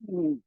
Mm.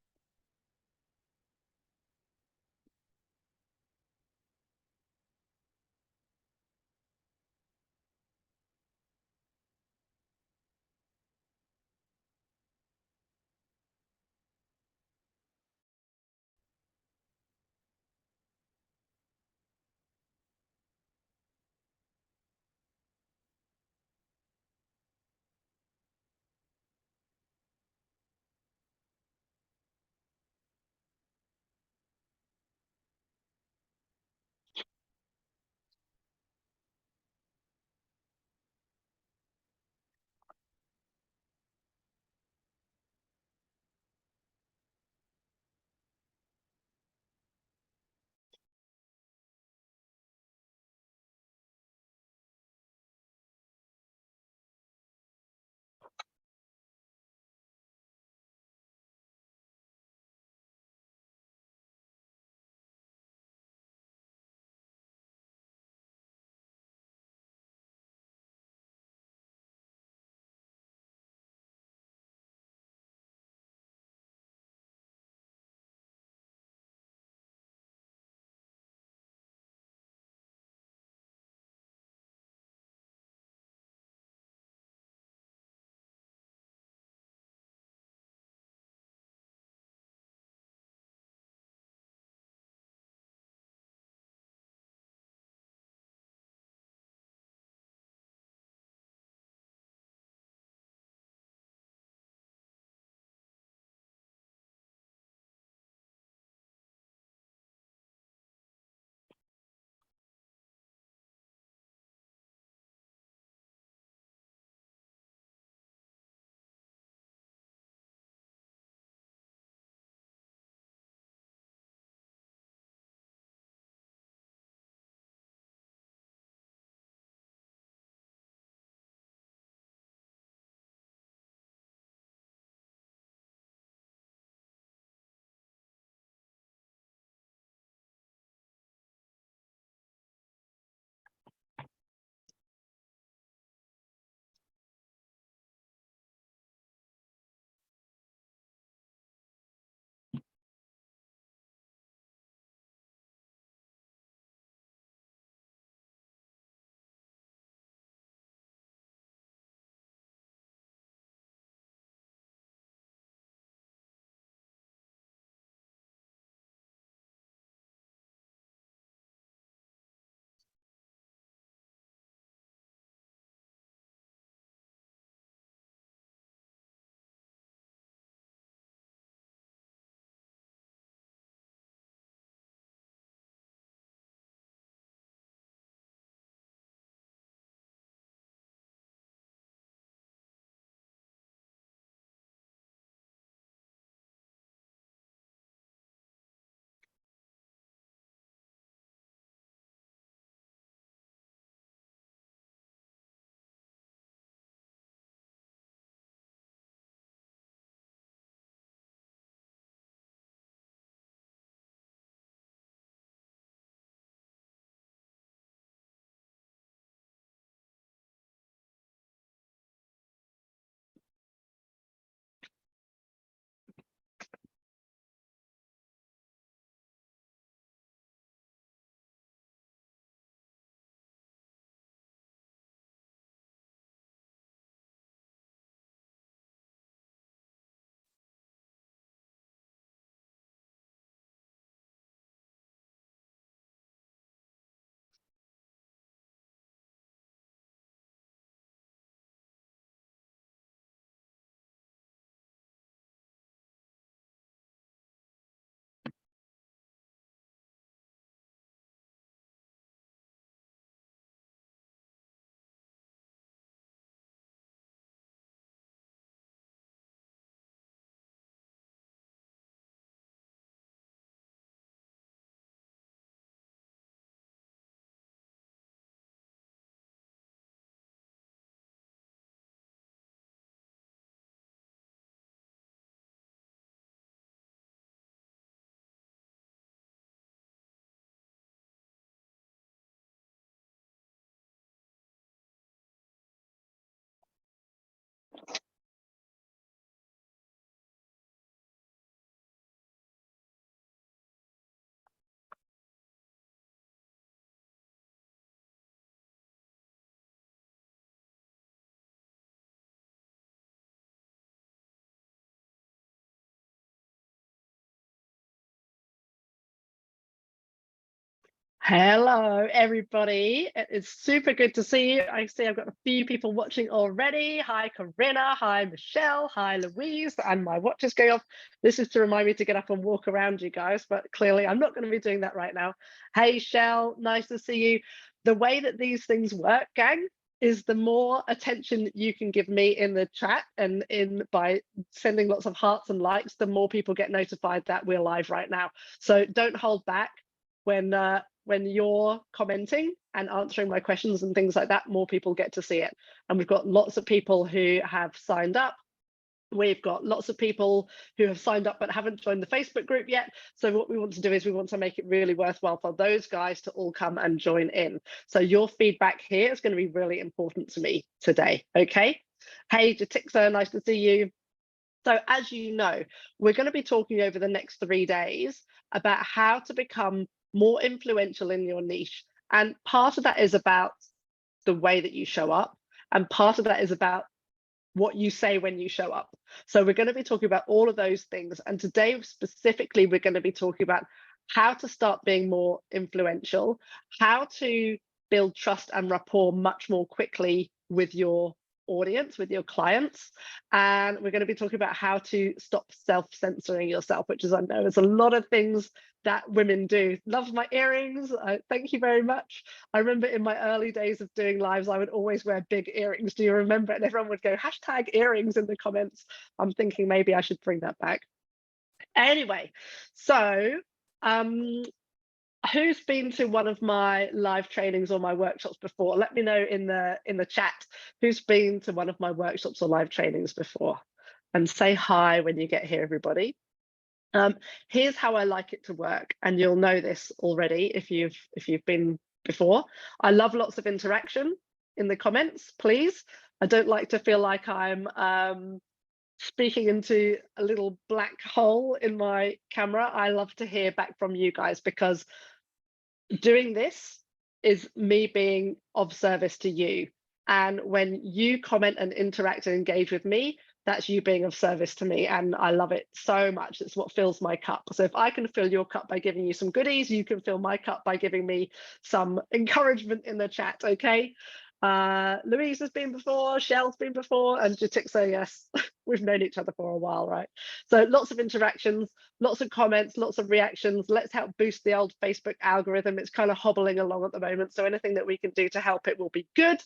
Hello, everybody. It is super good to see you. I see I've got a few people watching already. Hi, Corinna. Hi, Michelle. Hi, Louise. And my watch is going off. This is to remind me to get up and walk around you guys, but clearly I'm not going to be doing that right now. Hey, Shell. Nice to see you. The way that these things work, gang, is the more attention you can give me in the chat and in by sending lots of hearts and likes, the more people get notified that we're live right now. So don't hold back when you're commenting and answering my questions and things like that, more people get to see it. And we've got lots of people who have signed up. We've got lots of people who have signed up but haven't joined the Facebook group yet. So what we want to do is we want to make it really worthwhile for those guys to all come and join in. So your feedback here is going to be really important to me today. Okay. Hey, Jatixa, nice to see you. So as you know, we're going to be talking over the next 3 days about how to become more influential in your niche. And part of that is about the way that you show up. And part of that is about what you say when you show up. So we're going to be talking about all of those things. And today specifically, we're going to be talking about how to start being more influential, how to build trust and rapport much more quickly with your audience, with your clients. And we're going to be talking about how to stop self-censoring yourself, which is, I know, there's a lot of things that women do. Love my earrings. Thank you very much. I remember in my early days of doing lives, I would always wear big earrings. Do you remember? And everyone would go hashtag earrings in the comments. I'm thinking maybe I should bring that back. Anyway, so who's been to one of my live trainings or my workshops before? Let me know in the chat who's been to one of my workshops or live trainings before, and say hi when you get here, everybody. Here's how I like it to work, and you'll know this already if you've been before. I love lots of interaction in the comments, please. I don't like to feel like I'm speaking into a little black hole in my camera. I love to hear back from you guys, because doing this is me being of service to you. And when you comment and interact and engage with me, that's you being of service to me. And I love it so much. It's what fills my cup. So if I can fill your cup by giving you some goodies, you can fill my cup by giving me some encouragement in the chat, okay? Louise has been before, Shell's been before, and Jatixa, yes, we've known each other for a while, right? So lots of interactions, lots of comments, lots of reactions. Let's help boost the old Facebook algorithm. It's kind of hobbling along at the moment, so anything that we can do to help it will be good.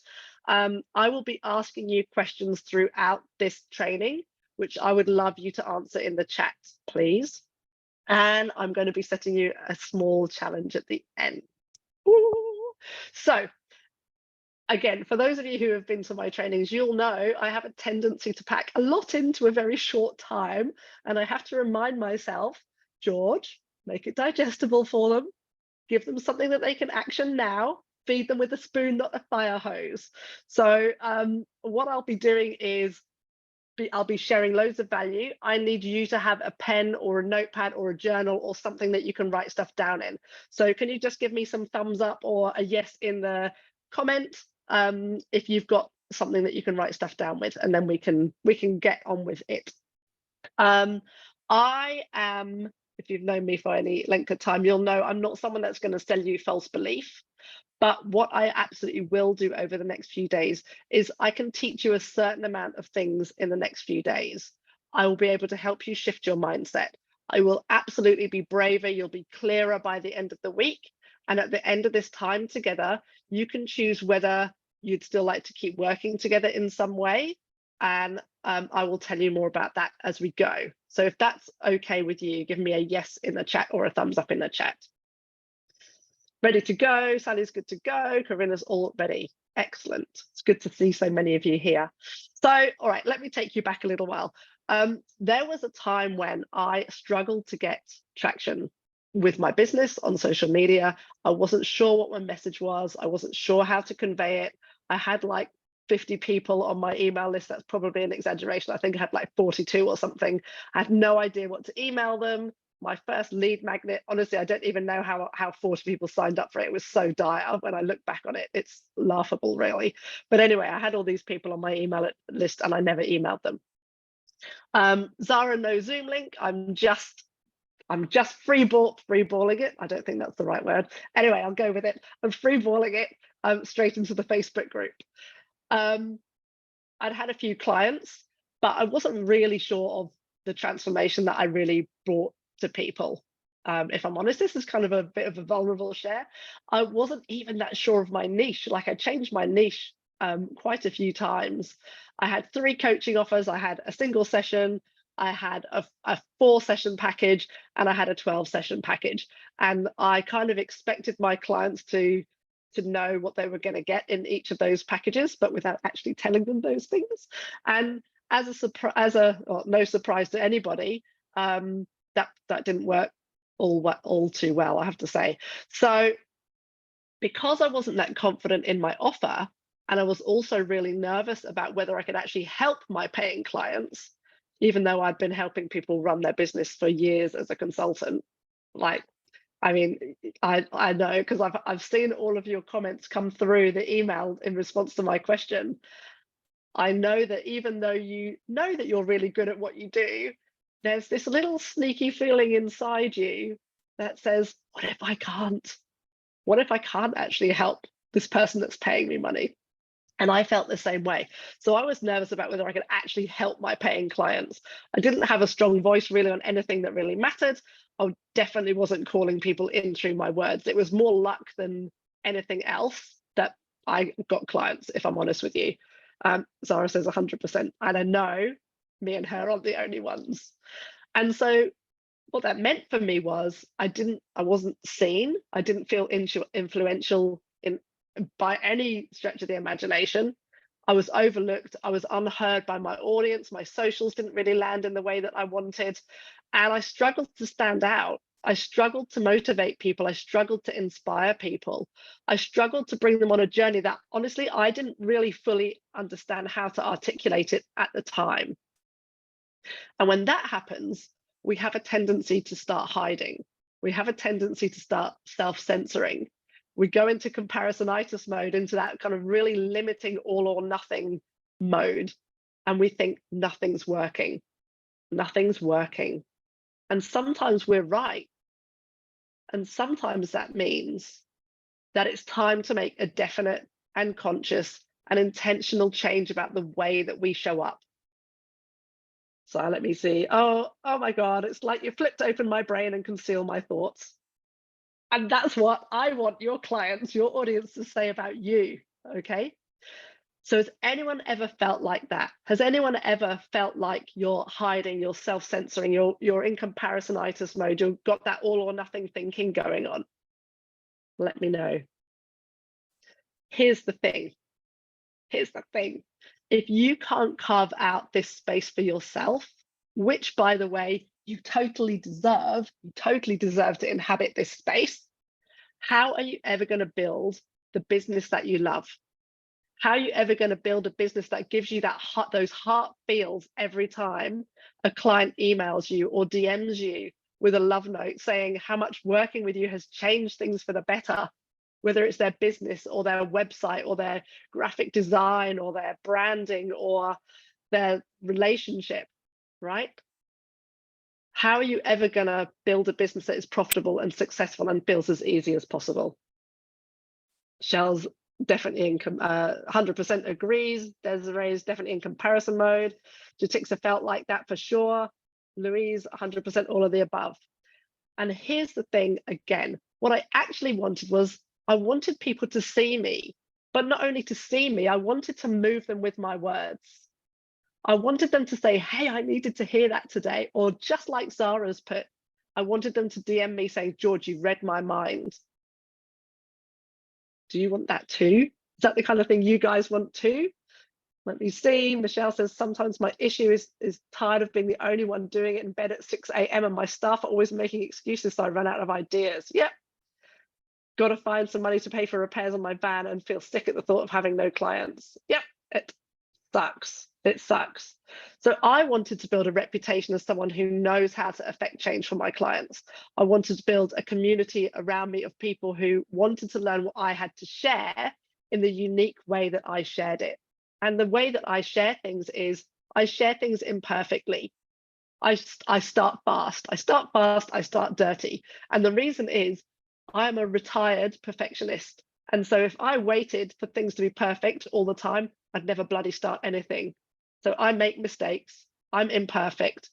I will be asking you questions throughout this training, which I would love you to answer in the chat, please. And I'm going to be setting you a small challenge at the end. Ooh. So again, for those of you who have been to my trainings, you'll know I have a tendency to pack a lot into a very short time. And I have to remind myself, George, make it digestible for them, give them something that they can action now, feed them with a spoon, not a fire hose. So what I'll be doing is I'll be sharing loads of value. I need you to have a pen or a notepad or a journal or something that you can write stuff down in. So can you just give me some thumbs up or a yes in the comments if you've got something that you can write stuff down with, and then we can get on with it. I am, if you've known me for any length of time, you'll know I'm not someone that's going to sell you false belief. But what I absolutely will do over the next few days is I can teach you a certain amount of things in the next few days. I will be able to help you shift your mindset. I will absolutely be braver. You'll be clearer by the end of the week. And at the end of this time together, you can choose whether you'd still like to keep working together in some way. And I will tell you more about that as we go. So if that's okay with you, give me a yes in the chat or a thumbs up in the chat. Ready to go. Sally's good to go. Corinna's all ready. Excellent. It's good to see so many of you here. So, all right, let me take you back a little while. There was a time when I struggled to get traction with my business on social media. I wasn't sure what my message was. I wasn't sure how to convey it. I had like 50 people on my email list. That's probably an exaggeration. I think I had like 42 or something. I had no idea what to email them. My first lead magnet, honestly, I don't even know how 40 people signed up for it. It was so dire. When I look back on it, it's laughable, really. But anyway, I had all these people on my email list and I never emailed them. Zara, no Zoom link. I'm just I'm just freeballing it. I don't think that's the right word. Anyway, I'll go with it. I'm freeballing it straight into the Facebook group. I'd had a few clients, but I wasn't really sure of the transformation that I really brought to people. If I'm honest, this is kind of a bit of a vulnerable share. I wasn't even that sure of my niche. Like, I changed my niche quite a few times. I had 3 coaching offers. I had a single session, I had a 4-session package, and I had a 12-session package. And I kind of expected my clients to know what they were going to get in each of those packages, but without actually telling them those things. And no surprise to anybody, that didn't work all too well, I have to say. So because I wasn't that confident in my offer, and I was also really nervous about whether I could actually help my paying clients, even though I'd been helping people run their business for years as a consultant. Like, I mean, I know, because I've seen all of your comments come through the email in response to my question. I know that even though you know that you're really good at what you do, there's this little sneaky feeling inside you that says, what if I can't? What if I can't actually help this person that's paying me money? And I felt the same way. So I was nervous about whether I could actually help my paying clients. I didn't have a strong voice really on anything that really mattered. I definitely wasn't calling people in through my words. It was more luck than anything else that I got clients, if I'm honest with you. Zara says 100%. And I know me and her aren't the only ones. And so what that meant for me was I wasn't seen. I didn't feel influential by any stretch of the imagination. I was overlooked. I was unheard by my audience. My socials didn't really land in the way that I wanted. And I struggled to stand out. I struggled to motivate people. I struggled to inspire people. I struggled to bring them on a journey that, honestly, I didn't really fully understand how to articulate it at the time. And when that happens, we have a tendency to start hiding. We have a tendency to start self-censoring. We go into comparisonitis mode, into that kind of really limiting all or nothing mode. And we think nothing's working. Nothing's working. And sometimes we're right. And sometimes that means that it's time to make a definite and conscious and intentional change about the way that we show up. So let me see. Oh my God, it's like you flipped open my brain and can seal my thoughts. And that's what I want your clients, your audience, to say about you, okay? So has anyone ever felt like that? Has anyone ever felt like you're hiding, you're self-censoring, you're in comparisonitis mode, you've got that all or nothing thinking going on? Let me know. Here's the thing. Here's the thing. If you can't carve out this space for yourself, which, by the way, you totally deserve to inhabit this space, how are you ever going to build the business that you love? How are you ever going to build a business that gives you those heart feels every time a client emails you or DMs you with a love note saying how much working with you has changed things for the better, whether it's their business or their website or their graphic design or their branding or their relationship, right? How are you ever going to build a business that is profitable and successful and feels as easy as possible? Shell's definitely in 100% agrees. Desiree's definitely in comparison mode. Jatixa felt like that for sure. Louise, 100% all of the above. And here's the thing again, what I actually wanted was I wanted people to see me, but not only to see me, I wanted to move them with my words. I wanted them to say, hey, I needed to hear that today. Or just like Zara's put, I wanted them to DM me saying, George, you read my mind. Do you want that too? Is that the kind of thing you guys want too? Let me see. Michelle says, sometimes my issue is tired of being the only one doing it in bed at 6 a.m. and my staff are always making excuses, so I run out of ideas. Yep. Got to find some money to pay for repairs on my van and feel sick at the thought of having no clients. Yep, it sucks. It sucks. So I wanted to build a reputation as someone who knows how to affect change for my clients. I wanted to build a community around me of people who wanted to learn what I had to share in the unique way that I shared it. And the way that I share things is I share things imperfectly. I start fast. I start fast, I start dirty. And the reason is I am a retired perfectionist. And so if I waited for things to be perfect all the time, I'd never bloody start anything. So I make mistakes. I'm imperfect.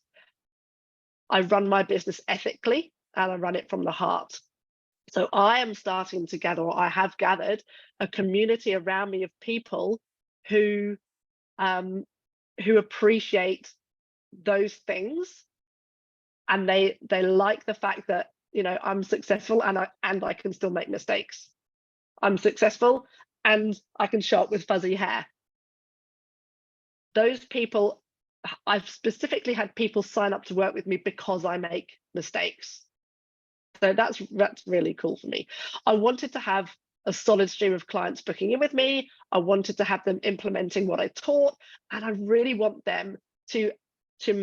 I run my business ethically and I run it from the heart. So I am starting to gather, or I have gathered, a community around me of people who appreciate those things, and they like the fact that, you know, I'm successful and I can still make mistakes. I'm successful and I can show up with fuzzy hair. Those people, I've specifically had people sign up to work with me because I make mistakes. So that's really cool for me. I wanted to have a solid stream of clients booking in with me. I wanted to have them implementing what I taught, and I really want them to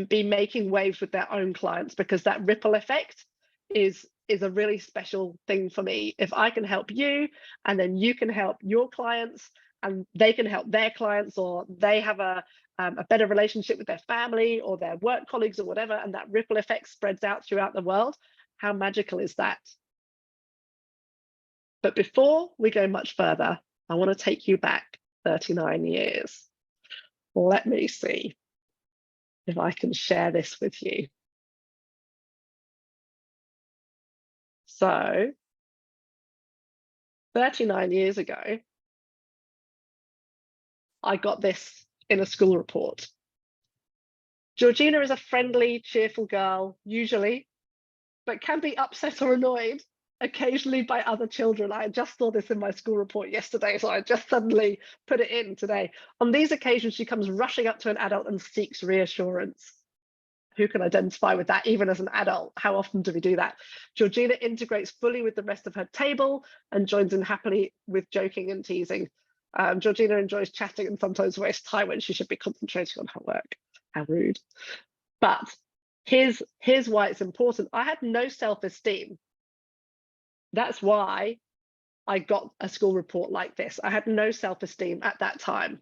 be making waves with their own clients, because that ripple effect is a really special thing for me. If I can help you, and then you can help your clients, and they can help their clients, or they have a better relationship with their family or their work colleagues or whatever, and that ripple effect spreads out throughout the world, how magical is that? But before we go much further, I want to take you back 39 years. Let me see if I can share this with you. So 39 years ago, I got this in a school report. Georgina is a friendly, cheerful girl, usually, but can be upset or annoyed occasionally by other children. I just saw this in my school report yesterday, so I just suddenly put it in today. On these occasions, she comes rushing up to an adult and seeks reassurance. Who can identify with that, even as an adult? How often do we do that? Georgina integrates fully with the rest of her table and joins in happily with joking and teasing. Georgina enjoys chatting and sometimes wastes time when she should be concentrating on her work. How rude. But here's why it's important. I had no self-esteem. That's why I got a school report like this. I had no self-esteem at that time.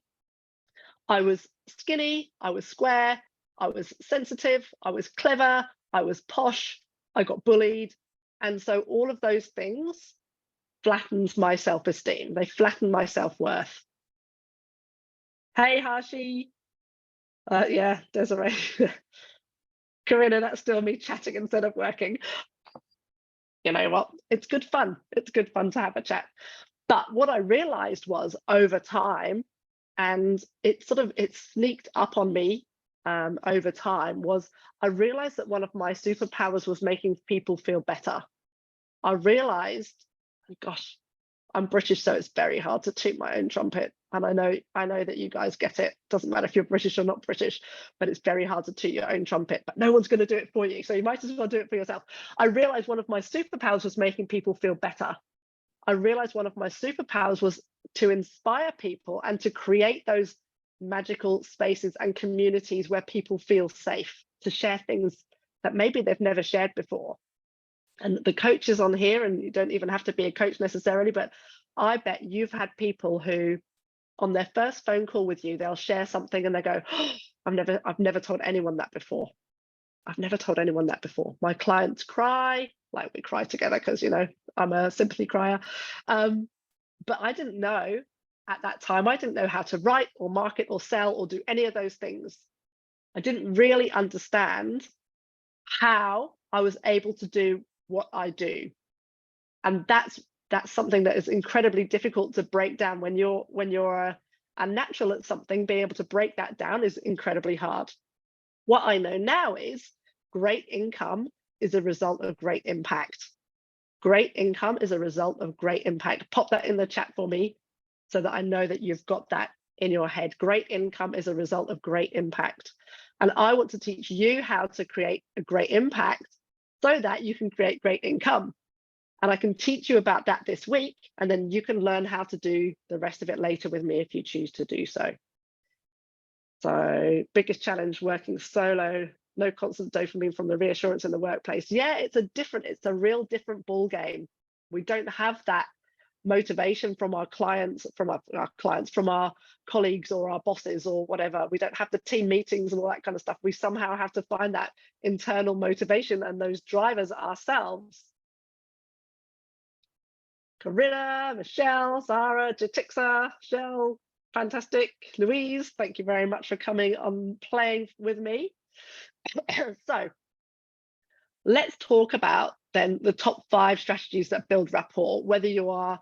I was skinny, I was square, I was sensitive, I was clever, I was posh, I got bullied. And so all of those things flattens my self-esteem. They flatten my self-worth. Hey, Hashi. Yeah, Desiree. Corinna, that's still me chatting instead of working. You know what? It's good fun. It's good fun to have a chat. But what I realized was over time, and it sneaked up on me over time, was I realized that one of my superpowers was making people feel better. I realized, gosh, I'm British, so it's very hard to toot my own trumpet. And I know that you guys get it. Doesn't matter if you're British or not British, but it's very hard to toot your own trumpet. But no one's going to do it for you, so you might as well do it for yourself. I realized one of my superpowers was making people feel better. I realized one of my superpowers was to inspire people and to create those magical spaces and communities where people feel safe to share things that maybe they've never shared before. And the coaches on here, and you don't even have to be a coach necessarily, but I bet you've had people who on their first phone call with you, they'll share something and they go, oh, I've never told anyone that before. I've never told anyone that before. My clients cry, like we cry together because, you know, I'm a sympathy crier. But I didn't know at that time, I didn't know how to write or market or sell or do any of those things. I didn't really understand how I was able to do what I do. And that's something that is incredibly difficult to break down when you're a natural at something. Being able to break that down is incredibly hard. What I know now is great income is a result of great impact. Great income is a result of great impact. Pop that in the chat for me so that I know that you've got that in your head. Great income is a result of great impact. And I want to teach you how to create a great impact so that you can create great income. And I can teach you about that this week, and then you can learn how to do the rest of it later with me if you choose to do so. So biggest challenge, working solo, no constant dopamine from the reassurance in the workplace. Yeah, it's a real different ball game. We don't have that motivation from our clients, from our colleagues or our bosses or whatever. We don't have the team meetings and all that kind of stuff. We somehow have to find that internal motivation and those drivers ourselves. Corinna, Michelle, Sarah, Jatixa, Shell, fantastic. Louise, thank you very much for coming on playing with me. So let's talk about then the top 5 strategies that build rapport, whether you are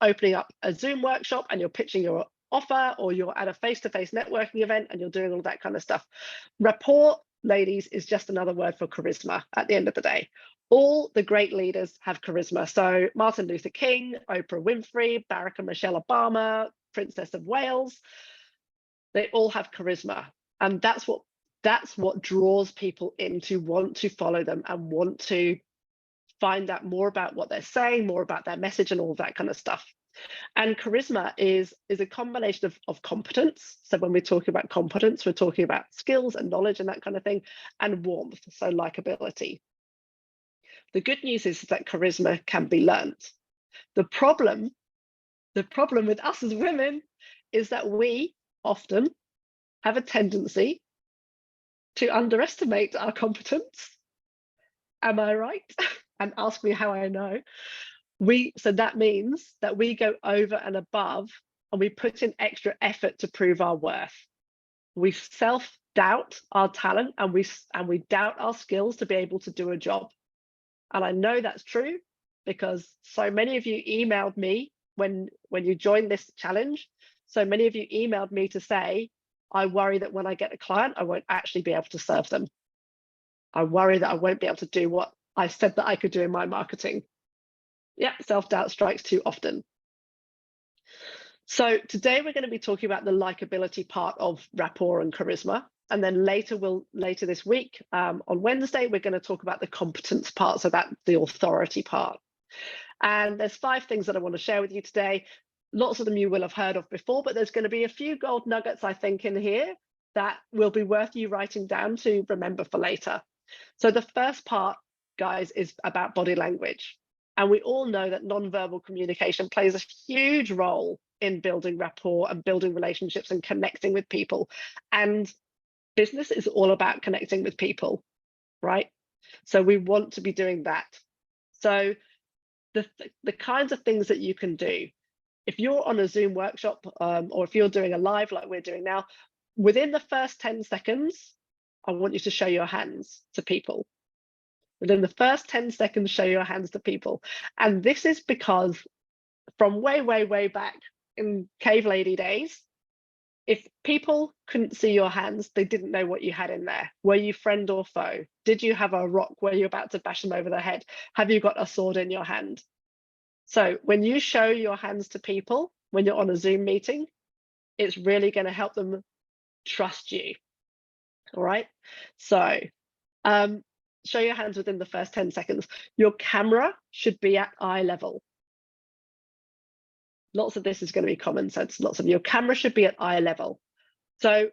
opening up a Zoom workshop and you're pitching your offer, or you're at a face-to-face networking event and you're doing all that kind of stuff. Rapport, ladies, is just another word for charisma at the end of the day. All the great leaders have charisma. So Martin Luther King, Oprah Winfrey, Barack and Michelle Obama, Princess of Wales, they all have charisma. And that's what draws people in to want to follow them and want to find out more about what they're saying, more about their message and all that kind of stuff. And charisma is a combination of competence. So when we're talking about competence, we're talking about skills and knowledge and that kind of thing, and warmth, so likability. The good news is that charisma can be learnt. The problem with us as women is that we often have a tendency to underestimate our competence. Am I right? And ask me how I know. So that means that we go over and above and we put in extra effort to prove our worth. We self-doubt our talent and we doubt our skills to be able to do a job. And I know that's true because so many of you emailed me when you joined this challenge. So many of you emailed me to say, I worry that when I get a client, I won't actually be able to serve them. I worry that I won't be able to do what I said that I could do in my marketing. Yeah, self-doubt strikes too often. So today we're going to be talking about the likability part of rapport and charisma. And then later this week, on Wednesday, we're going to talk about the competence part, so that's the authority part. And there's 5 things that I want to share with you today. Lots of them you will have heard of before, but there's going to be a few gold nuggets, I think, in here that will be worth you writing down to remember for later. So the first part, guys, is about body language. And we all know that nonverbal communication plays a huge role in building rapport and building relationships and connecting with people. And business is all about connecting with people, right? So we want to be doing that. So the kinds of things that you can do, if you're on a Zoom workshop or if you're doing a live like we're doing now, within the first 10 seconds, I want you to show your hands to people. Within the first 10 seconds, show your hands to people. And this is because from way, way, way back in cave lady days, if people couldn't see your hands, they didn't know what you had in there. Were you friend or foe? Did you have a rock? Were you about to bash them over the head? Have you got a sword in your hand? So when you show your hands to people, when you're on a Zoom meeting, it's really going to help them trust you. All right. So show your hands within the first 10 seconds. Your camera should be at eye level. Lots of this is going to be common sense. Lots of your camera should be at eye level. So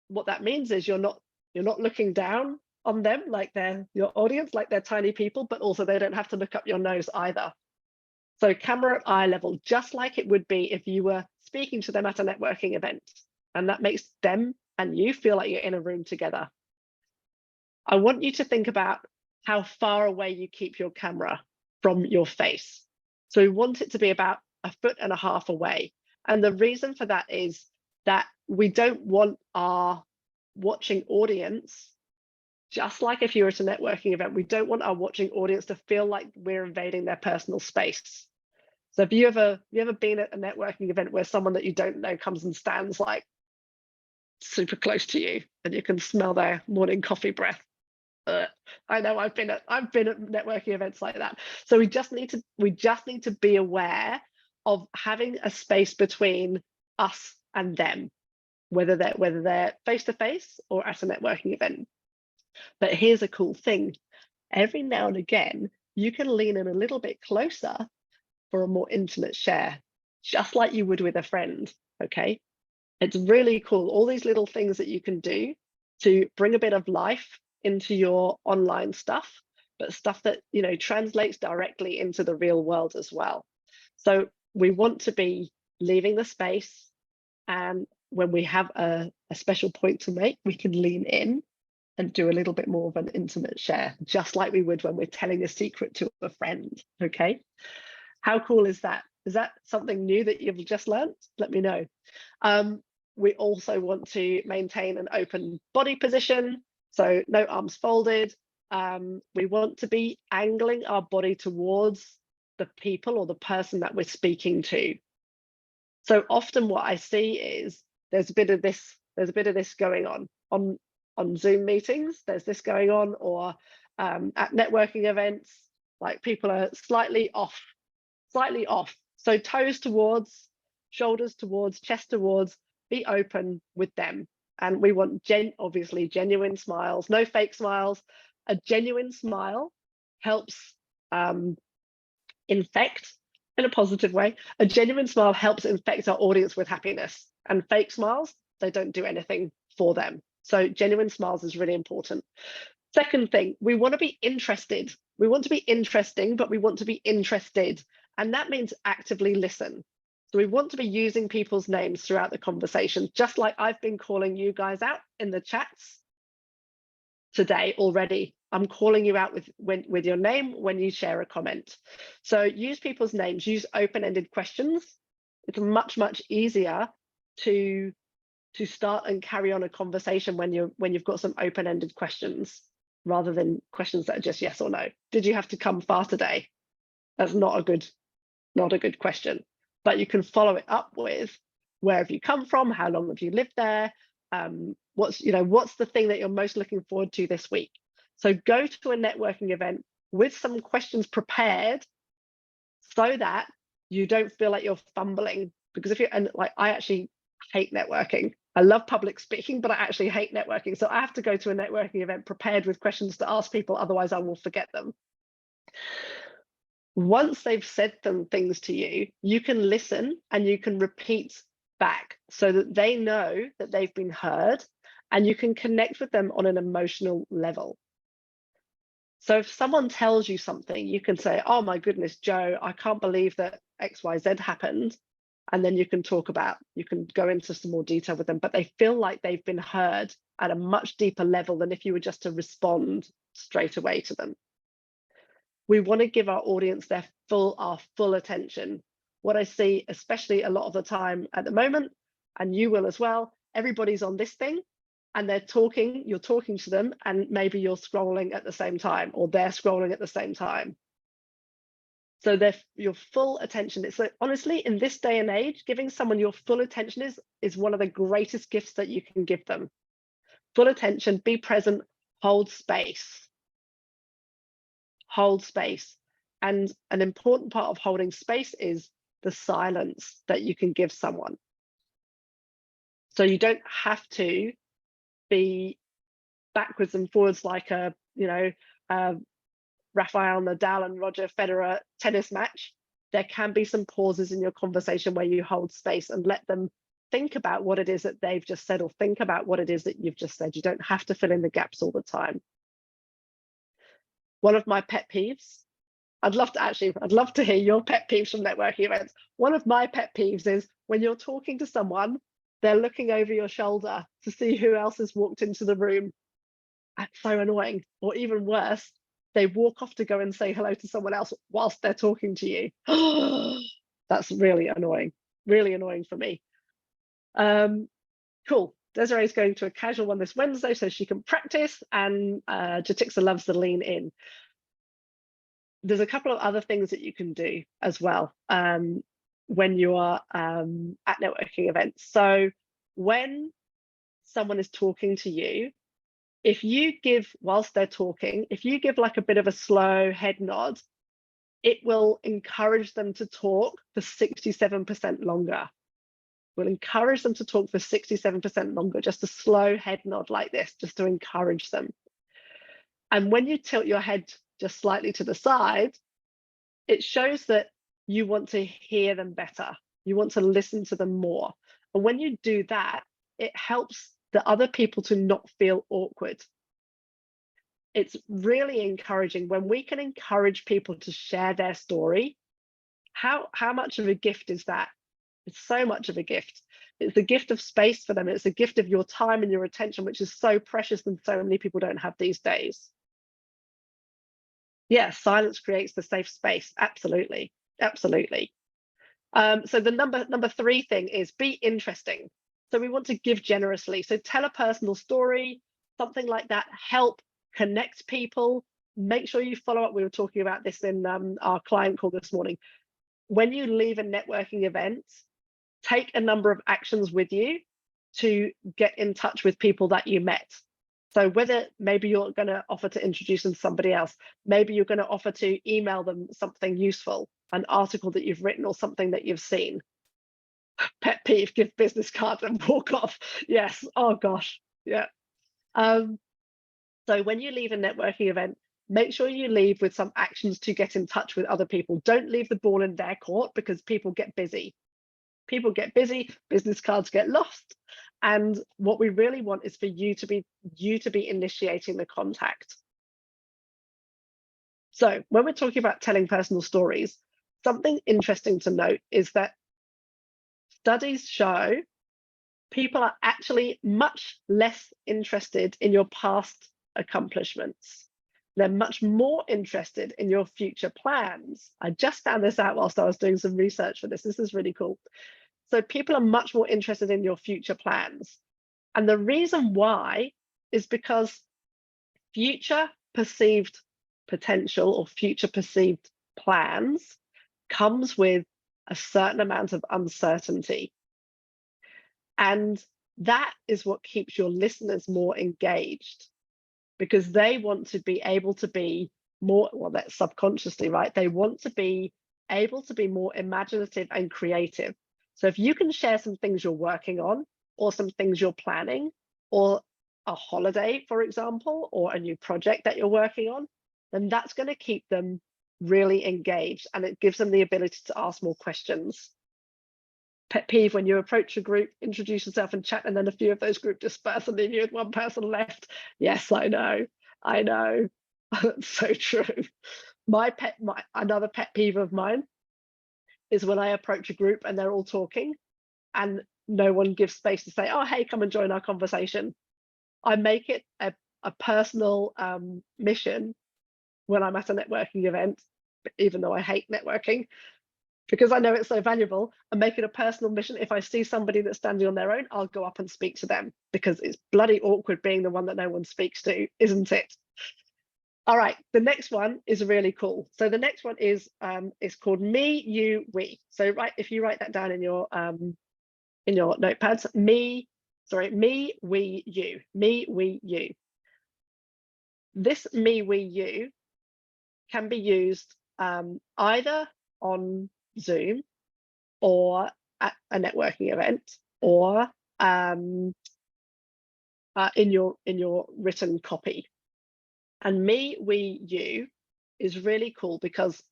what that means is you're not looking down on them like they're your audience, like they're tiny people, but also they don't have to look up your nose either. So camera at eye level, just like it would be if you were speaking to them at a networking event. And that makes them and you feel like you're in a room together. I want you to think about how far away you keep your camera from your face. So we want it to be about 1.5 feet away. And the reason for that is that we don't want our watching audience, just like if you're at a networking event, we don't want our watching audience to feel like we're invading their personal space. So have you ever been at a networking event where someone that you don't know comes and stands like super close to you and you can smell their morning coffee breath? I know I've been at networking events like that. So we just need to be aware of having a space between us and them, whether they're face to face or at a networking event. But here's a cool thing: every now and again, you can lean in a little bit closer for a more intimate share, just like you would with a friend. Okay, it's really cool. All these little things that you can do to bring a bit of life into your online stuff, but stuff that translates directly into the real world as well. So we want to be leaving the space, and when we have a special point to make, we can lean in and do a little bit more of an intimate share, just like we would when we're telling a secret to a friend. Okay, how cool is that? Is that something new that you've just learned? Let me know. We also want to maintain an open body position, so no arms folded. We want to be angling our body towards the people or the person that we're speaking to. So often what I see is there's a bit of this going on Zoom meetings. There's this going on, or at networking events, like people are slightly off. So toes towards, shoulders towards, chest towards, be open with them. And we want obviously genuine smiles, no fake smiles. A genuine smile helps infect in a positive way. A genuine smile helps infect our audience with happiness, and fake smiles, they don't do anything for them. So genuine smiles is really important. Second thing, we want to be interested. We want to be interesting, but we want to be interested. And that means actively listen. So we want to be using people's names throughout the conversation, just like I've been calling you guys out in the chats today already. I'm calling you out with your name when you share a comment. So use people's names, use open-ended questions. It's much easier to start and carry on a conversation when you've got some open-ended questions, rather than questions that are just yes or no. Did you have to come far today? That's not a good question. But you can follow it up with, where have you come from? How long have you lived there? What's the thing that you're most looking forward to this week? So go to a networking event with some questions prepared, so that you don't feel like you're fumbling. Because I actually hate networking. I love public speaking, but I actually hate networking. So I have to go to a networking event prepared with questions to ask people, otherwise I will forget them. Once they've said some things to you, you can listen and you can repeat back, so that they know that they've been heard, and you can connect with them on an emotional level. So if someone tells you something, you can say, oh my goodness, Joe, I can't believe that XYZ happened. And then you can go into some more detail with them, but they feel like they've been heard at a much deeper level than if you were just to respond straight away to them. We want to give our audience our full attention. What I see, especially a lot of the time at the moment, and you will as well, everybody's on this thing and you're talking to them, and maybe you're scrolling at the same time, or they're scrolling at the same time. So your full attention. It's like, honestly, in this day and age, giving someone your full attention is one of the greatest gifts that you can give them. Full attention, be present, hold space. Hold space. And an important part of holding space is the silence that you can give someone. So you don't have to be backwards and forwards like Rafael Nadal and Roger Federer tennis match. There can be some pauses in your conversation where you hold space and let them think about what it is that they've just said, or think about what it is that you've just said. You don't have to fill in the gaps all the time. One of my pet peeves, I'd love to hear your pet peeves from networking events. One of my pet peeves is when you're talking to someone, they're looking over your shoulder to see who else has walked into the room. That's so annoying. Or even worse, they walk off to go and say hello to someone else whilst they're talking to you. That's really annoying for me. Cool. Desiree's going to a casual one this Wednesday so she can practice, and Jatixa loves the lean in. There's a couple of other things that you can do as well when you are at networking events. So when someone is talking to you, if you give, whilst they're talking, if you give like a bit of a slow head nod, it will encourage them to talk for 67% longer. We'll encourage them to talk for 67% longer, just a slow head nod like this, just to encourage them. And when you tilt your head just slightly to the side, it shows that you want to hear them better. You want to listen to them more. And when you do that, it helps the other people to not feel awkward. It's really encouraging when we can encourage people to share their story How much of a gift is that? It's so much of a gift. It's a gift of space for them. It's a gift of your time and your attention, which is so precious and so many people don't have these days. Yeah, silence creates the safe space. Absolutely. Absolutely. So the number 3 thing is be interesting. So we want to give generously. So tell a personal story, something like that. Help connect people. Make sure you follow up. We were talking about this in our client call this morning. When you leave a networking event, take a number of actions with you to get in touch with people that you met. So whether maybe you're going to offer to introduce them to somebody else, maybe you're going to offer to email them something useful, an article that you've written or something that you've seen. Pet peeve, give business cards and walk off. Yes. Oh gosh. Yeah. So when you leave a networking event, make sure you leave with some actions to get in touch with other people. Don't leave the ball in their court, because people get busy. People get busy, business cards get lost. And what we really want is for you to be initiating the contact. So when we're talking about telling personal stories, something interesting to note is that studies show people are actually much less interested in your past accomplishments. They're much more interested in your future plans. I just found this out whilst I was doing some research for this. This is really cool. So people are much more interested in your future plans. And the reason why is because future perceived potential or future perceived plans comes with a certain amount of uncertainty. And that is what keeps your listeners more engaged, because they want to be able to be more, well, that's subconsciously, right? They want to be able to be more imaginative and creative. So if you can share some things you're working on, or some things you're planning, or a holiday, for example, or a new project that you're working on, then that's going to keep them really engaged, and it gives them the ability to ask more questions. Pet peeve, when you approach a group, introduce yourself and chat, and then a few of those group disperse and leave you with one person left. Yes, I know. So true. Another pet peeve of mine is when I approach a group and they're all talking and no one gives space to say, oh, hey, come and join our conversation. I make it a personal mission when I'm at a networking event, even though I hate networking, because I know it's so valuable, and make it a personal mission. If I see somebody that's standing on their own, I'll go up and speak to them, because it's bloody awkward being the one that no one speaks to, isn't it? All right, the next one is really cool. So the next one is called me, you, we. So if you write that down in your notepads, me, we, you. Me, we, you. This me, we, you can be used either on Zoom, or at a networking event, or in your written copy. And me, we, you is really cool, because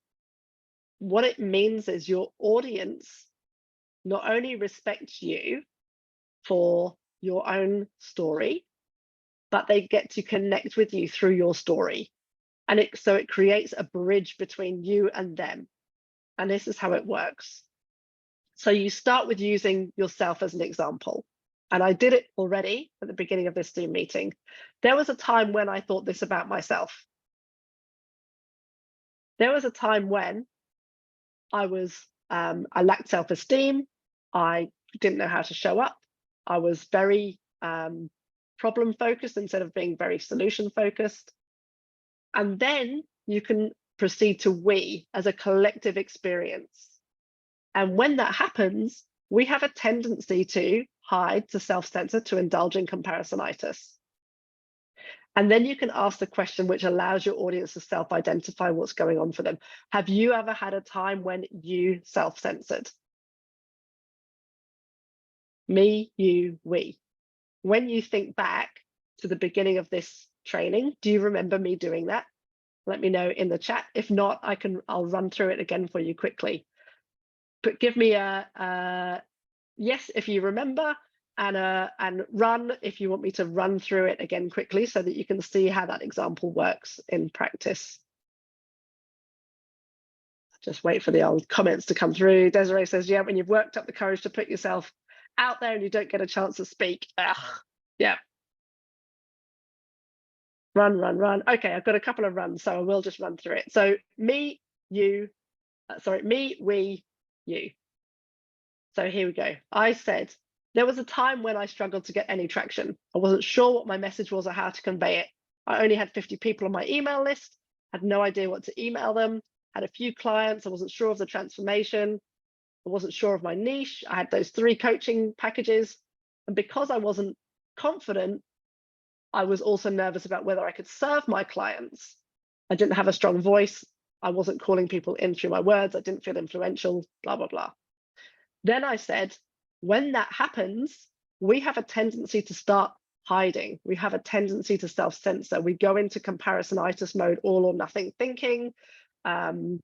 what it means is your audience not only respects you for your own story, but they get to connect with you through your story. And so it creates a bridge between you and them. And this is how it works. So you start with using yourself as an example. And I did it already at the beginning of this Zoom meeting. There was a time when I thought this about myself. There was a time when I lacked self-esteem. I didn't know how to show up. I was very problem focused instead of being very solution focused. And then you can proceed to we as a collective experience. And when that happens, we have a tendency to hide, to self-censor, to indulge in comparisonitis. And then you can ask the question which allows your audience to self-identify what's going on for them. Have you ever had a time when you self-censored? Me, you, we. When you think back to the beginning of this training, do you remember me doing that? Let me know in the chat. If not, I'll run through it again for you quickly. But give me a yes if you remember, and run if you want me to run through it again quickly, so that you can see how that example works in practice. Just wait for the old comments to come through. Desiree says, yeah, when you've worked up the courage to put yourself out there and you don't get a chance to speak. Ugh. Yeah. Run, run, run. Okay, I've got a couple of runs, so I will just run through it. So me, you, me, we, you. So here we go. I said, there was a time when I struggled to get any traction. I wasn't sure what my message was or how to convey it. I only had 50 people on my email list, had no idea what to email them, had a few clients. I wasn't sure of the transformation. I wasn't sure of my niche. I had those 3 coaching packages. And because I wasn't confident, I was also nervous about whether I could serve my clients. I didn't have a strong voice. I wasn't calling people in through my words. I didn't feel influential, blah, blah, blah. Then I said, when that happens, we have a tendency to start hiding. We have a tendency to self-censor. We go into comparisonitis mode, all or nothing thinking. And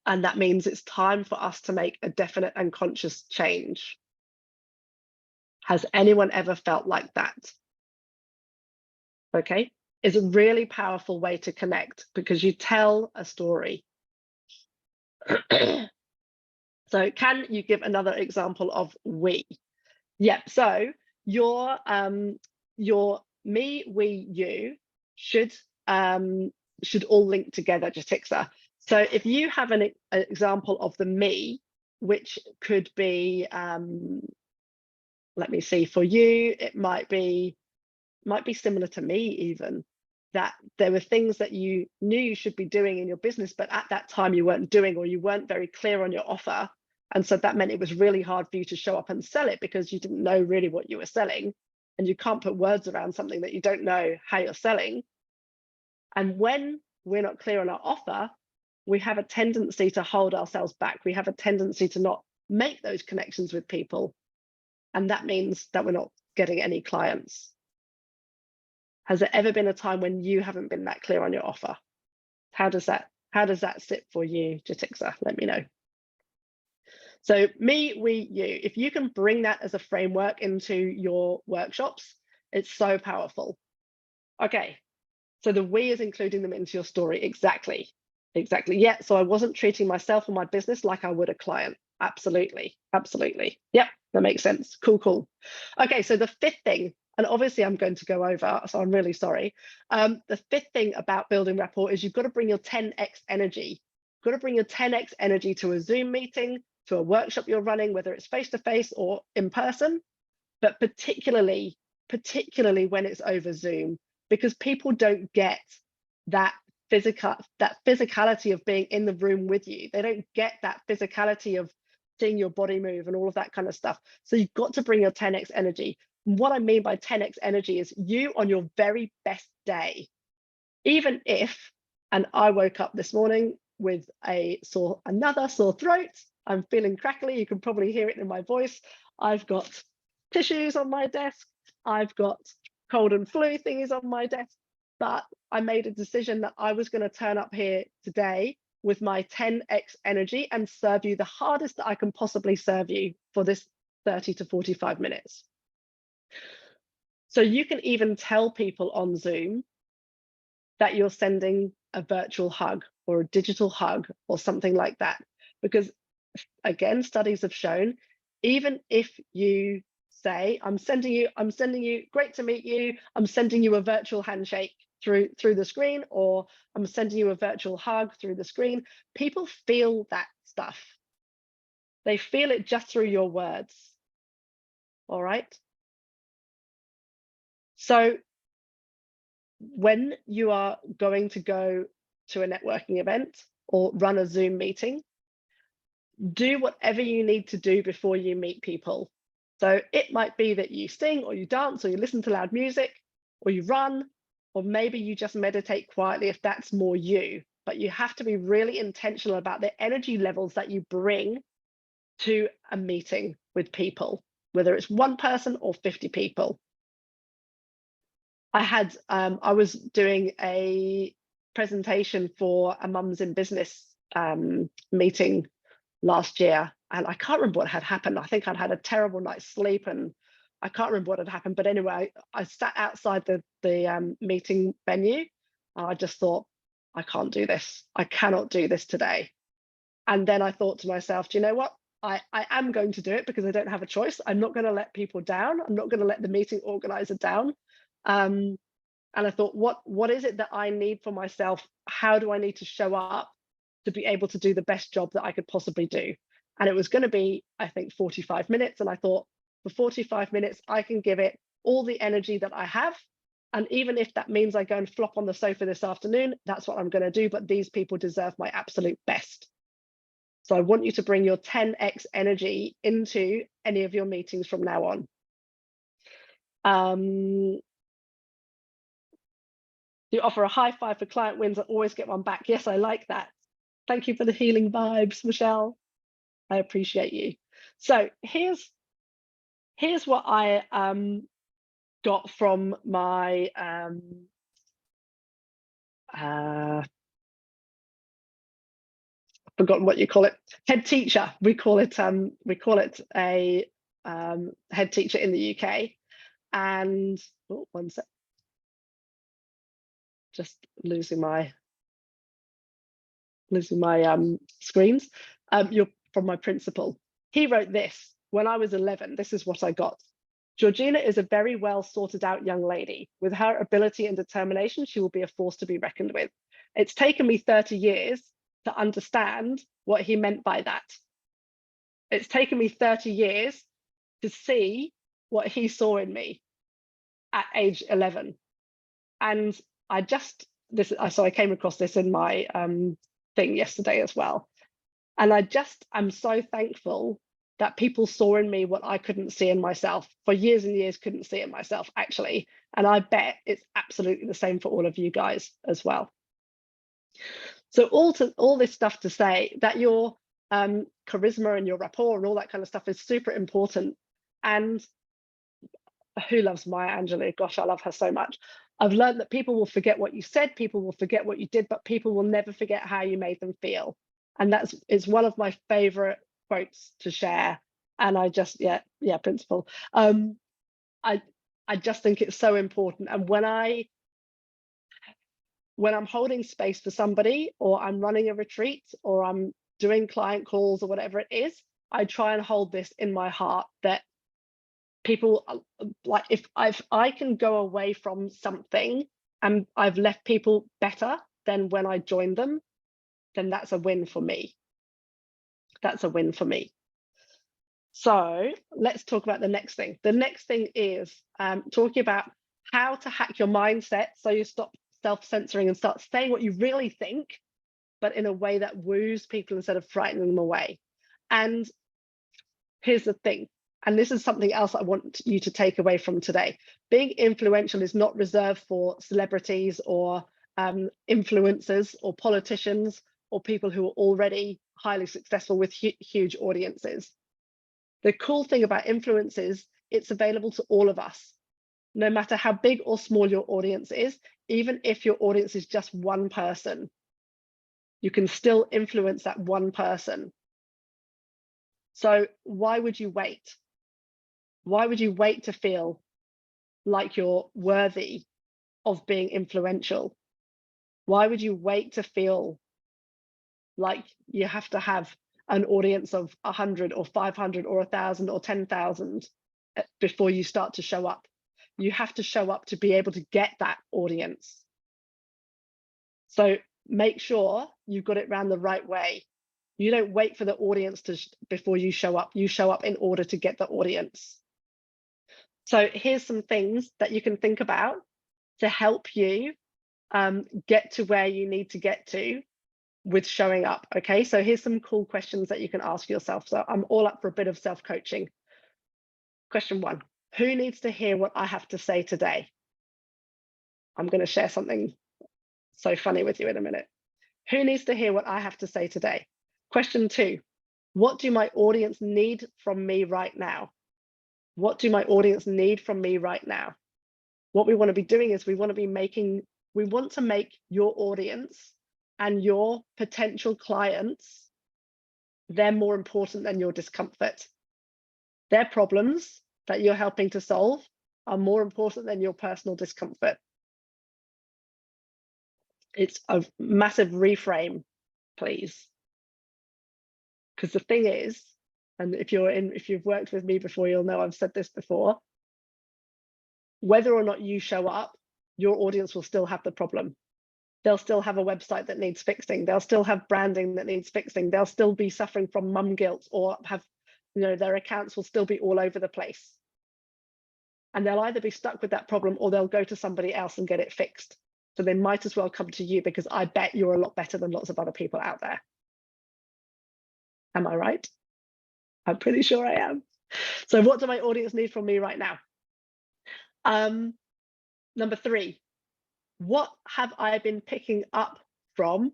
that means it's time for us to make a definite and conscious change. Has anyone ever felt like that? Okay, it's a really powerful way to connect because you tell a story. So can you give another example of we? Yep, so your me, we, you should all link together, Jatixa. So if you have an example of the me, which could be, let me see, for you, it might be similar to me even, that there were things that you knew you should be doing in your business, but at that time you weren't doing, or you weren't very clear on your offer. And so that meant it was really hard for you to show up and sell it because you didn't know really what you were selling. And you can't put words around something that you don't know how you're selling. And when we're not clear on our offer, we have a tendency to hold ourselves back. We have a tendency to not make those connections with people. And that means that we're not getting any clients. Has there ever been a time when you haven't been that clear on your offer? How does that sit for you, Jatixa? Let me know. So me, we, you. If you can bring that as a framework into your workshops, it's so powerful. Okay, so the we is including them into your story. Exactly. Yeah, so I wasn't treating myself or my business like I would a client. Absolutely. Yep, that makes sense. Cool. Okay, so the 5th thing, and obviously I'm going to go over, so I'm really sorry. The 5th thing about building rapport is you've got to bring your 10x energy. You've got to bring your 10x energy to a Zoom meeting, to a workshop you're running, whether it's face-to-face or in person, but particularly when it's over Zoom, because people don't get that physicality of being in the room with you. They don't get that physicality of seeing your body move and all of that kind of stuff. So you've got to bring your 10x energy. And what I mean by 10x energy is you on your very best day, even if, and I woke up this morning with another sore throat. I'm feeling crackly. You can probably hear it in my voice. I've got tissues on my desk. I've got cold and flu thingies on my desk. But I made a decision that I was going to turn up here today with my 10x energy and serve you the hardest that I can possibly serve you for this 30 to 45 minutes. So you can even tell people on Zoom that you're sending a virtual hug or a digital hug or something like that. Because again, studies have shown, even if you say, I'm sending you, great to meet you, I'm sending you a virtual handshake through the screen, or I'm sending you a virtual hug through the screen, people feel that stuff. They feel it just through your words. All right. So when you are going to go to a networking event or run a Zoom meeting, do whatever you need to do before you meet people. So it might be that you sing or you dance or you listen to loud music or you run, or maybe you just meditate quietly if that's more you. But you have to be really intentional about the energy levels that you bring to a meeting with people, whether it's one person or 50 people. I was doing a presentation for a Mums in Business meeting last year, and I can't remember what had happened. I think I'd had a terrible night's sleep and I can't remember what had happened. But anyway, I sat outside the meeting venue and I just thought, I can't do this. I cannot do this today. And then I thought to myself, do you know what? I am going to do it because I don't have a choice. I'm not going to let people down. I'm not going to let the meeting organizer down. And I thought, what is it that I need for myself? How do I need to show up to be able to do the best job that I could possibly do? And it was going to be, I think, 45 minutes. And I thought, for 45 minutes, I can give it all the energy that I have. And even if that means I go and flop on the sofa this afternoon, that's what I'm going to do. But these people deserve my absolute best. So I want you to bring your 10x energy into any of your meetings from now on. You offer a high five for client wins and always get one back. Yes, I like that. Thank you for the healing vibes, Michelle. I appreciate you. So here's what I got from my forgotten what you call it, head teacher. We call it a head teacher in the UK. And oh, one sec, just losing my screens. You're from my principal. He wrote this when I was 11. This is what I got. Georgina is a very well sorted out young lady. With her ability and determination, she will be a force to be reckoned with. It's taken me 30 years to understand what he meant by that. It's taken me 30 years to see what he saw in me at age 11. And so I came across this in my thing yesterday as well. And I'm so thankful that people saw in me what I couldn't see in myself. For years and years, couldn't see it myself, actually. And I bet it's absolutely the same for all of you guys as well. So all this stuff to say that your charisma and your rapport and all that kind of stuff is super important. And who loves Maya Angelou? Gosh, I love her so much. I've learned that people will forget what you said, people will forget what you did, but people will never forget how you made them feel. And it's one of my favorite quotes to share. And I just, yeah, principal. I just think it's so important. And when I'm holding space for somebody, or I'm running a retreat, or I'm doing client calls, or whatever it is, I try and hold this in my heart that people, like, if I can go away from something and I've left people better than when I joined them, then that's a win for me. That's a win for me. So let's talk about the next thing. The next thing is talking about how to hack your mindset so you stop self-censoring and start saying what you really think, but in a way that woos people instead of frightening them away. And here's the thing, and this is something else I want you to take away from today. Being influential is not reserved for celebrities or influencers or politicians or people who are already highly successful with huge audiences. The cool thing about influence is it's available to all of us, no matter how big or small your audience is. Even if your audience is just one person, you can still influence that one person. So why would you wait? Why would you wait to feel like you're worthy of being influential? Why would you wait to feel like you have to have an audience of 100 or 500 or 1,000 or 10,000 before you start to show up? You have to show up to be able to get that audience. So make sure you've got it round the right way. You don't wait for the audience before you show up. You show up in order to get the audience. So here's some things that you can think about to help you get to where you need to get to with showing up. Okay, so here's some cool questions that you can ask yourself. So I'm all up for a bit of self-coaching. Question 1, who needs to hear what I have to say today? I'm going to share something so funny with you in a minute. Who needs to hear what I have to say today? Question 2, what do my audience need from me right now? What do my audience need from me right now? What we want to be doing is we want to make your audience and your potential clients, they're more important than your discomfort. Their problems that you're helping to solve are more important than your personal discomfort. It's a massive reframe, please. Because the thing is, and if you've worked with me before, you'll know I've said this before, whether or not you show up, your audience will still have the problem. They'll still have a website that needs fixing. They'll still have branding that needs fixing. They'll still be suffering from mum guilt, or have, their accounts will still be all over the place. And they'll either be stuck with that problem, or they'll go to somebody else and get it fixed. So they might as well come to you, because I bet you're a lot better than lots of other people out there. Am I right? I'm pretty sure I am. So what do my audience need from me right now? Number 3, what have I been picking up from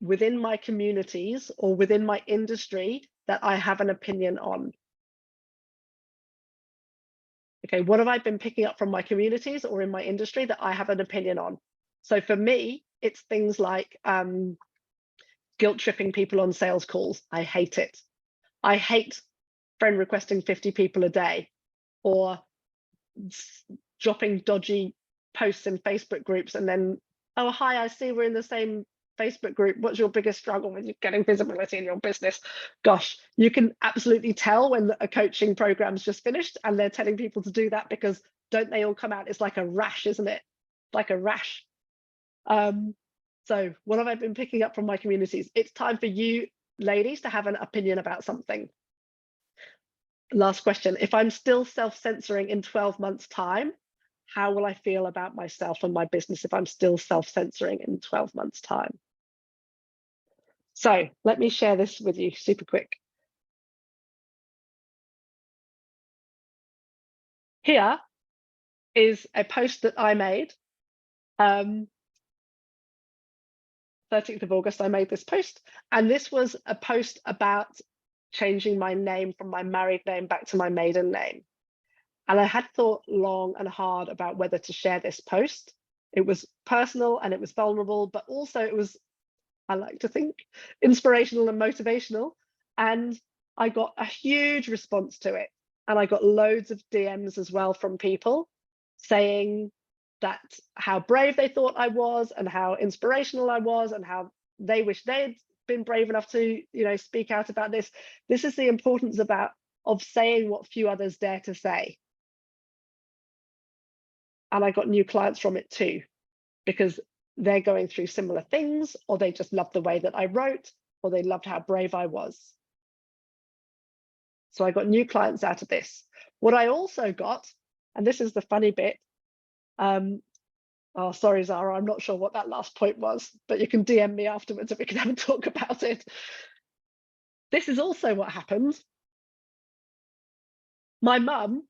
within my communities or within my industry that I have an opinion on? Okay, what have I been picking up from my communities or in my industry that I have an opinion on? So for me, it's things like guilt tripping people on sales calls. I hate it. I hate friend requesting 50 people a day, or dropping dodgy posts in Facebook groups and then, oh, hi, I see we're in the same Facebook group. What's your biggest struggle with getting visibility in your business? Gosh, you can absolutely tell when a coaching program's just finished and they're telling people to do that, because don't they all come out? It's like a rash, isn't it? Like a rash. So what have I been picking up from my communities? It's time for you ladies to have an opinion about something. Last question. If I'm still self-censoring in 12 months' time, how will I feel about myself and my business if I'm still self-censoring in 12 months' time? So let me share this with you super quick. Here is a post that I made. 13th of August, I made this post, and this was a post about changing my name from my married name back to my maiden name. And I had thought long and hard about whether to share this post. It was personal and it was vulnerable, but also it was, I like to think, inspirational and motivational. And I got a huge response to it. And I got loads of DMs as well from people saying that how brave they thought I was, and how inspirational I was, and how they wish they'd been brave enough to, speak out about this. This is the importance of saying what few others dare to say. And I got new clients from it too, because they're going through similar things, or they just loved the way that I wrote, or they loved how brave I was. So I got new clients out of this. What I also got, and this is the funny bit, oh, sorry, Zara, I'm not sure what that last point was, but you can DM me afterwards and we can have a talk about it. This is also what happened. My mum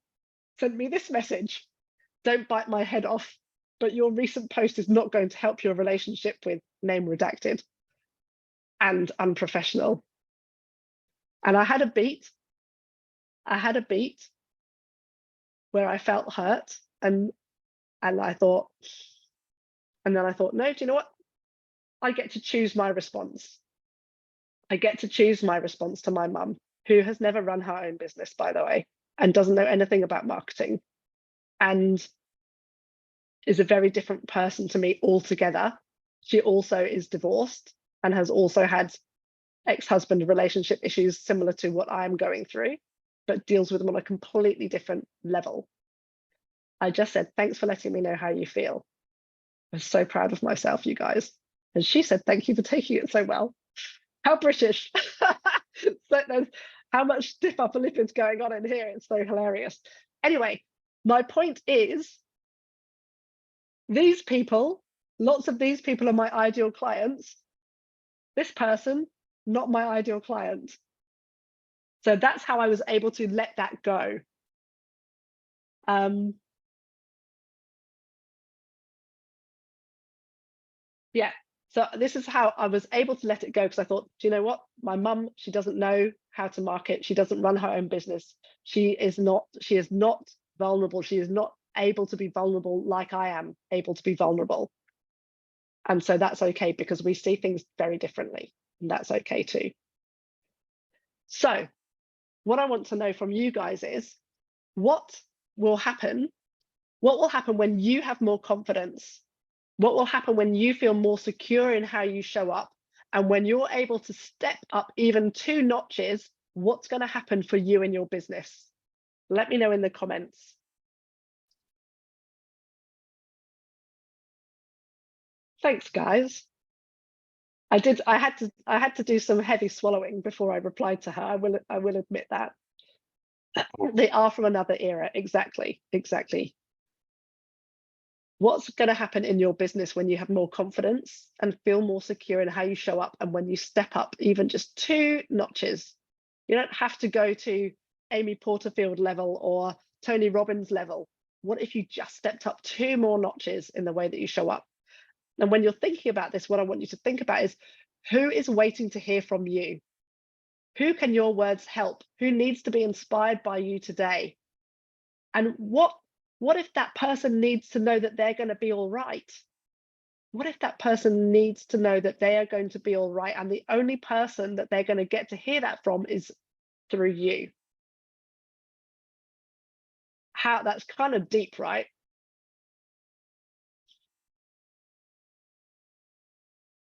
sent me this message: don't bite my head off, but your recent post is not going to help your relationship with name redacted and unprofessional. And I had a beat. Where I felt hurt, and I thought, and then I thought, no, do you know what? I get to choose my response. I get to choose my response to my mum, who has never run her own business, by the way, and doesn't know anything about marketing, and is a very different person to me altogether. She also is divorced and has also had ex-husband relationship issues similar to what I'm going through, but deals with them on a completely different level. I just said, thanks for letting me know how you feel. I'm so proud of myself, you guys. And she said, thank you for taking it so well. How British. So there's how much stiff upper lip is going on in here. It's so hilarious. Anyway, my point is, these people, lots of these people are my ideal clients. This person, not my ideal client. So that's how I was able to let that go. Yeah, so this is how I was able to let it go, because I thought, do you know what? My mum, she doesn't know how to market. She doesn't run her own business. She is not vulnerable. She is not able to be vulnerable like I am able to be vulnerable. And so that's okay, because we see things very differently, and that's okay too. So what I want to know from you guys is, what will happen? What will happen when you have more confidence? What will happen when you feel more secure in how you show up And when you're able to step up even 2 notches, what's going to happen for you in your business? Let me know in the comments. Thanks, guys. I had to do some heavy swallowing before I replied to her. I will admit that. They are from another era. Exactly. What's going to happen in your business when you have more confidence and feel more secure in how you show up, and when you step up even just 2 notches? You don't have to go to Amy Porterfield level or Tony Robbins level. What if you just stepped up 2 more notches in the way that you show up? And when you're thinking about this, what I want you to think about is, who is waiting to hear from you? Who can your words help? Who needs to be inspired by you today? And what if that person needs to know that they're going to be all right? What if that person needs to know that they are going to be all right, and the only person that they're going to get to hear that from is through you? That's kind of deep, right?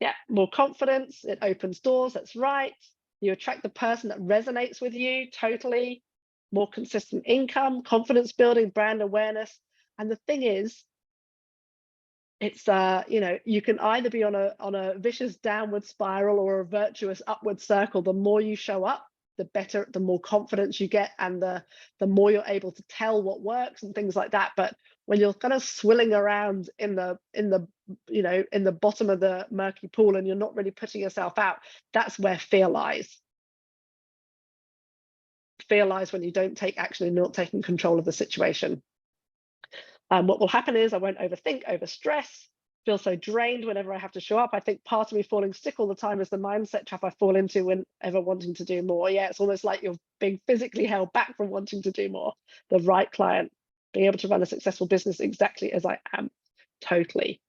Yeah, more confidence, it opens doors, that's right. You attract the person that resonates with you, totally. More consistent income, confidence building, brand awareness. And the thing is, it's you can either be on a vicious downward spiral or a virtuous upward circle. The more you show up, the better, the more confidence you get, and the more you're able to tell what works and things like that. But when you're kind of swilling around in the bottom of the murky pool and you're not really putting yourself out, that's where fear lies. Fear lies when you don't take action and not taking control of the situation. What will happen is I won't overthink, overstress, feel so drained whenever I have to show up. I think part of me falling sick all the time is the mindset trap I fall into whenever wanting to do more. Yeah, it's almost like you're being physically held back from wanting to do more. The right client, being able to run a successful business exactly as I am, totally.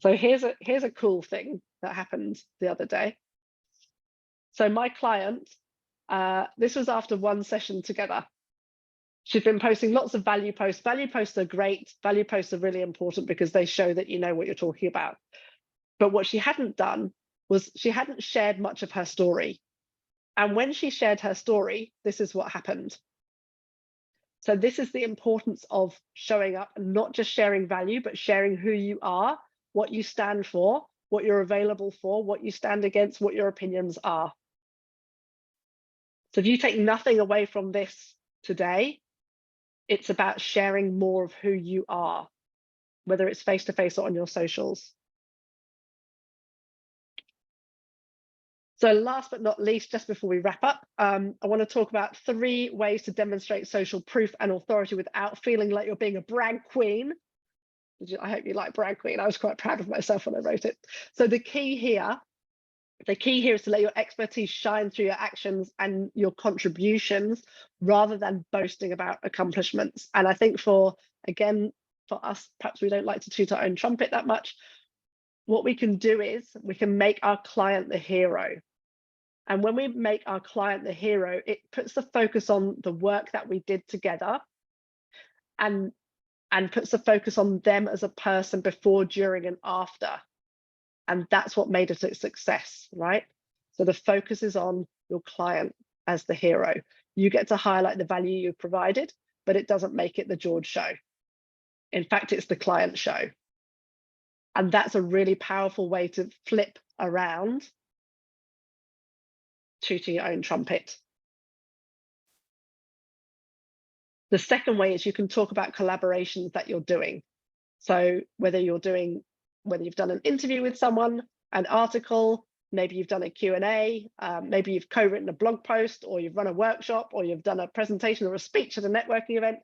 So here's a cool thing that happened the other day. So my client, this was after one session together. She'd been posting lots of value posts. Value posts are great. Value posts are really important because they show that you know what you're talking about. But what she hadn't done was she hadn't shared much of her story. And when she shared her story, this is what happened. So this is the importance of showing up and not just sharing value, but sharing who you are, what you stand for, what you're available for, what you stand against, what your opinions are. So if you take nothing away from this today, it's about sharing more of who you are, whether it's face-to-face or on your socials. So last but not least, just before we wrap up, I want to talk about 3 ways to demonstrate social proof and authority without feeling like you're being a brag queen. I hope you like brag queen. I was quite proud of myself when I wrote it. So the key here is to let your expertise shine through your actions and your contributions rather than boasting about accomplishments. And I think for us, perhaps we don't like to toot our own trumpet that much. What we can do is we can make our client the hero. And when we make our client the hero, it puts the focus on the work that we did together and puts the focus on them as a person before, during, and after. And that's what made it a success, right? So the focus is on your client as the hero. You get to highlight the value you provided, but it doesn't make it the George show. In fact, it's the client show. And that's a really powerful way to flip around tooting your own trumpet. The second way is you can talk about collaborations that you're doing. So whether you've done an interview with someone, an article, maybe you've done a Q&A, maybe you've co-written a blog post, or you've run a workshop, or you've done a presentation or a speech at a networking event.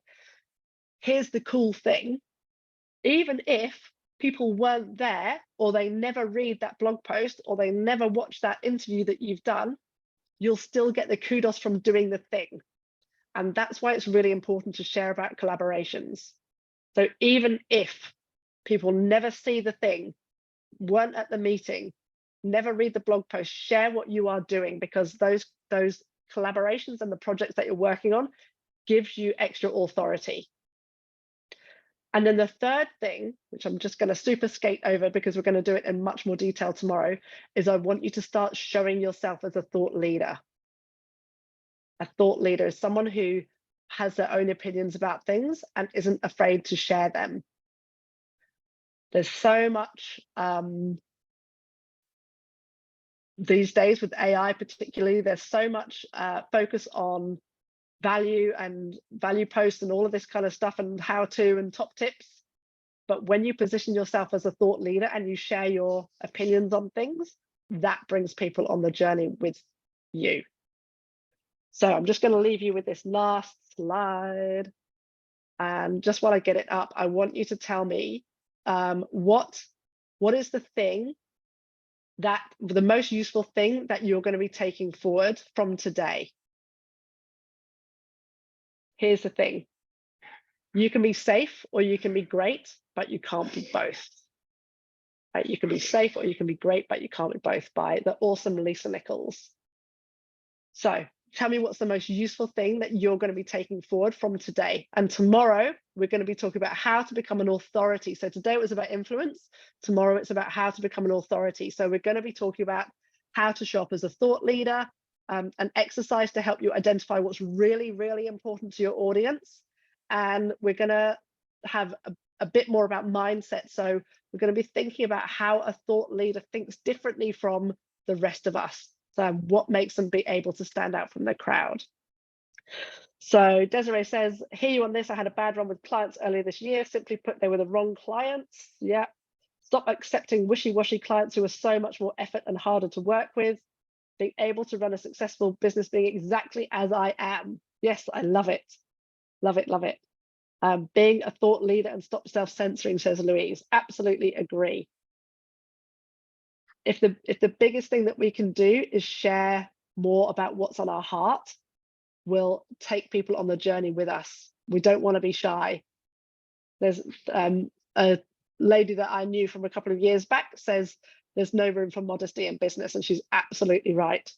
Here's the cool thing. Even if people weren't there, or they never read that blog post, or they never watch that interview that you've done, you'll still get the kudos from doing the thing. And that's why it's really important to share about collaborations. So even if people never see the thing, weren't at the meeting, never read the blog post, share what you are doing, because those collaborations and the projects that you're working on gives you extra authority. And then the third thing, which I'm just going to super skate over because we're going to do it in much more detail tomorrow, is I want you to start showing yourself as a thought leader. A thought leader is someone who has their own opinions about things and isn't afraid to share them. There's so much these days with AI particularly, there's so much focus on value and value posts and all of this kind of stuff and how to and top tips. But when you position yourself as a thought leader and you share your opinions on things, that brings people on the journey with you. So I'm just going to leave you with this last slide. And just while I get it up, I want you to tell me what is the thing that the most useful thing that you're going to be taking forward from today. Here's the thing. You can be safe or you can be great, but you can't be both. Right? You can be safe or you can be great, but you can't be both, by the awesome Lisa Nichols. So tell me what's the most useful thing that you're going to be taking forward from today. And tomorrow, we're going to be talking about how to become an authority. So today it was about influence. Tomorrow it's about how to become an authority. So we're going to be talking about how to show up as a thought leader, an exercise to help you identify what's really, really important to your audience. And we're going to have a bit more about mindset. So we're going to be thinking about how a thought leader thinks differently from the rest of us. So what makes them be able to stand out from the crowd. So Desiree says, hear you on this. I had a bad run with clients earlier this year. Simply put, they were the wrong clients. Yeah. Stop accepting wishy-washy clients who are so much more effort and harder to work with. Being able to run a successful business being exactly as I am. Yes, I love it. Love it, love it. Being a thought leader and stop self-censoring, says Louise. Absolutely agree. If the biggest thing that we can do is share more about what's on our heart, we'll take people on the journey with us. We don't want to be shy. There's a lady that I knew from a couple of years back says there's no room for modesty in business, and she's absolutely right.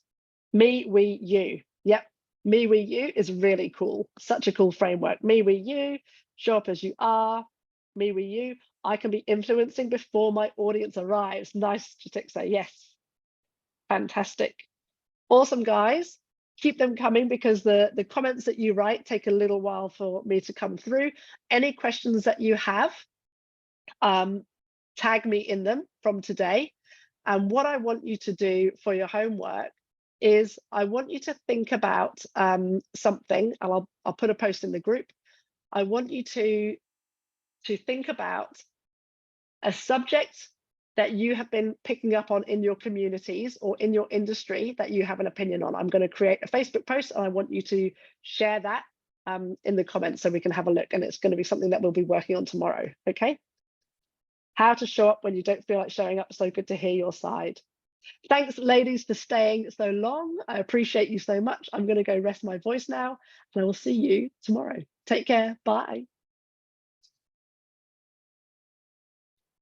Me, we, you. Yep. Me, we, you is really cool. Such a cool framework. Me, we, you. Show up as you are. Me, we, you. I can be influencing before my audience arrives. Nice, Jatiksa. Yes. Fantastic. Awesome, guys. Keep them coming because the comments that you write take a little while for me to come through. Any questions that you have, tag me in them from today. And what I want you to do for your homework is I want you to think about something, and I'll put a post in the group. I want you to think about a subject that you have been picking up on in your communities or in your industry that you have an opinion on. I'm going to create a Facebook post and I want you to share that in the comments so we can have a look, and it's going to be something that we'll be working on tomorrow. Okay. How to show up when you don't feel like showing up. So good to hear your side. Thanks, ladies, for staying so long. I appreciate you so much. I'm going to go rest my voice now, and I will see you tomorrow. Take care. Bye.